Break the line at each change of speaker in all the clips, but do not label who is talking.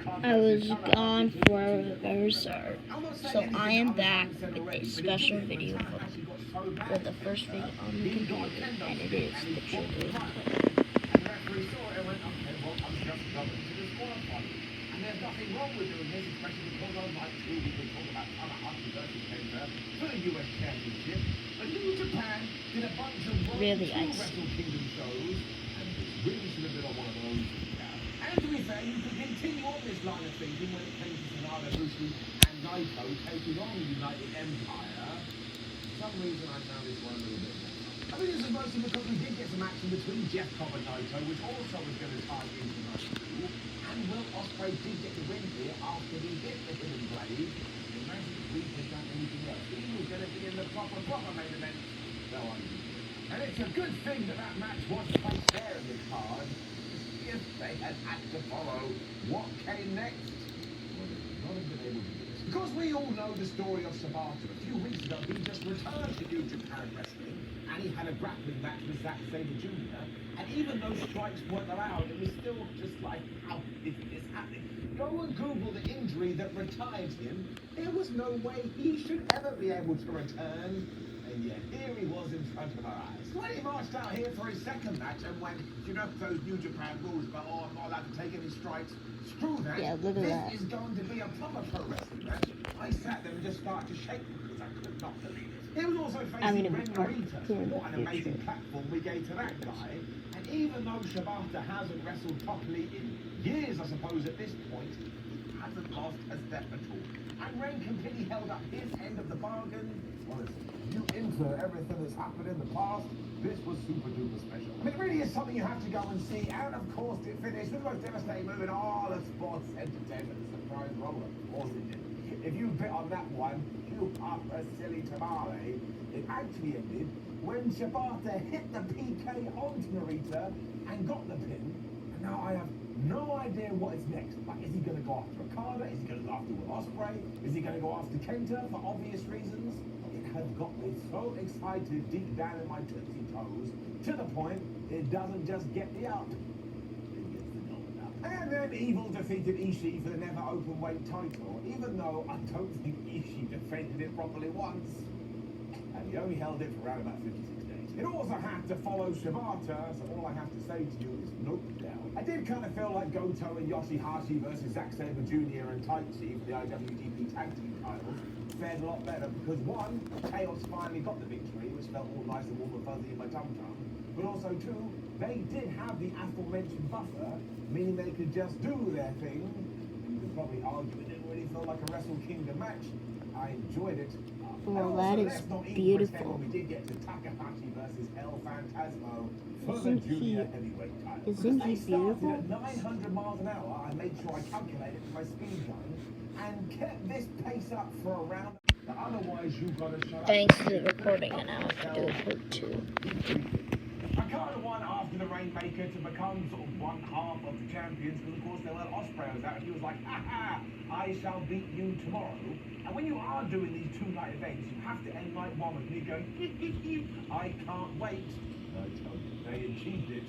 I was gone for a very short, so I am back with a special video for the first video on the computer, and it is the Tregurtha.
And there's nothing wrong with doing this, especially because unlike two, we can talk about Tanahashi versus Kenta for the US Championship. But New Japan did a bunch of
Really
Wrestle
icy.
Kingdom shows, and this really should have been on one of those. And to be fair, you could continue on this line of thinking when it came to Sanada, Bushi, and Naito taking on the United Empire. For some reason, I found this one a little bit more. I mean, this is mostly because we did get some action between Jeff Cobb and Naito, which also was going to tie into Naito. And Will Ospreay did get the win here after he hit the hidden blade. Imagine if we had done anything else. He was going to be in the proper main event. No idea. And it's a good thing that that match was placed there in the card. If they had to follow what came next, well, they would not have been able to do this. Because we all know the story of Sabata. A few weeks ago, he just returned to New Japan Wrestling, and he had a grappling match with Zack Sabre Jr. And even though strikes weren't allowed, it was still just like, how is this happening? Go and Google the injury that retired him. There was no way he should ever be able to return. And yet, here he was in front of our eyes. When he marched out here for his second match and went, you know, those New Japan rules about, oh, I'm not allowed to take any strikes. Screw that.
Yeah, look at that.
This is going to be a proper pro wrestling match. I sat there and just started to shake because I could not believe it. He was also facing Ren Narita. What an amazing platform we gave to that guy. And even though Shibata hasn't wrestled properly in years, I suppose, at this point, he hasn't lost a step at all. And Ren completely held up his end of the bargain. Honestly, you into everything that's happened in the past, this was super duper special. I mean, it really is something you have to go and see. And of course, it finished with the most devastating move in all of sports entertainment. Surprise roller. Of course it did. If you bit on that one, you are a silly tamale. It actually ended when Shibata hit the PK onto Narita and got the pin. And now I have no idea what is next. Like, is he going to go after Okada? Is he going to go after Will Ospreay? Is he going to go after Kenta for obvious reasons? It has got me so excited deep down in my tootsie toes, to the point it doesn't just get me up. It gets the going up. And then Evil defeated Ishii for the never open weight title, even though I don't think Ishii defended it properly once. And he only held it for around about 56 days. It also had to follow Shibata, so all I have to say to you is nope down. I did kind of feel like Goto and Yoshihashi versus Zack Sabre Jr. and Taichi for the IWGP Tag Team titles fared a lot better because one, Chaos finally got the victory, which felt all nice and warm and fuzzy in my tum-tum, but also two, they did have the aforementioned buffer, meaning they could just do their thing. You could probably argue it didn't really feel like a Wrestle Kingdom match. I enjoyed it.
Well, that is beautiful.
We did get to Takahashi versus El Phantasmo for the junior heavyweight title.
Isn't he beautiful?
At 900 miles an hour, I made sure I calculated my speed gun and kept this pace up for a round. Otherwise, you've got to shut up.
Thanks to the recording, and now I have to do a part 2.
I kind of won after the Rainmaker to become sort of one half of the champions, because of course there were Ospreay was out and he was like, ha ha, I shall beat you tomorrow. And when you are doing these 2-night events, you have to end night one with me going, I can't wait. I told you, they achieved it.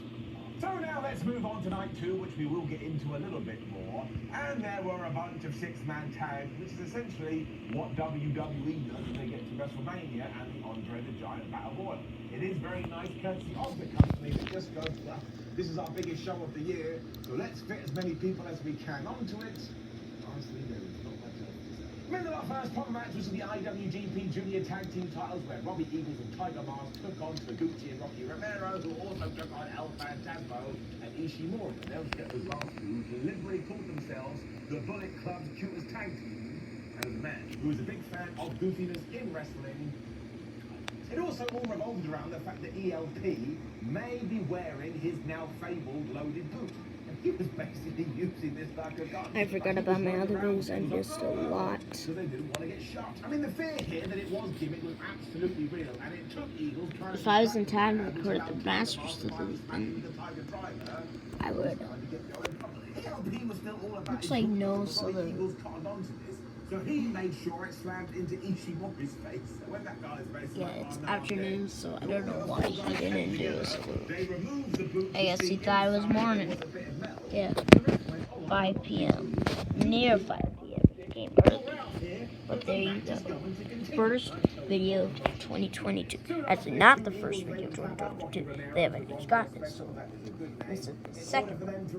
So now let's move on to night 2, which we will get into a little bit more. And there were a bunch of 6-man tags, which is essentially what WWE does when they get to WrestleMania and the Andre the Giant Battle Royal. It is very nice courtesy of the company that just goes, well, this is our biggest show of the year, so let's fit as many people as we can onto it. Honestly, there is not much else to say. Remember our first proper match was the IWGP Junior Tag Team titles, where Robbie Eagles and Tiger Mask took on Taguchi and Rocky Romero, who also took on El Phantasmo and Ishimori. They'll get those last two deliberately called themselves the Bullet Club's cutest tag team. And as a man who is a big fan of goofiness in wrestling, it also all revolved around the fact that ELP may be wearing his now fabled loaded boot. And he was basically using this like a gun.
I forgot about my other videos. I missed a lot.
So they didn't want to get shot. I mean, the fear here that it was gimmick was absolutely real, and it took Eagles trying
If I was in time to record the Masters to lose, then I would. Looks like no, so the...
So he made sure it slammed into Ishimori's face. So when that guy's face,
Yeah, it's afternoon, so I don't know why he didn't do this. I guess he thought it was morning. Yeah. 5 p.m. Near 5 p.m. It came early. But there you go. First video of 2022. Actually, not the first video of 2022. They haven't got this. So this is the second one.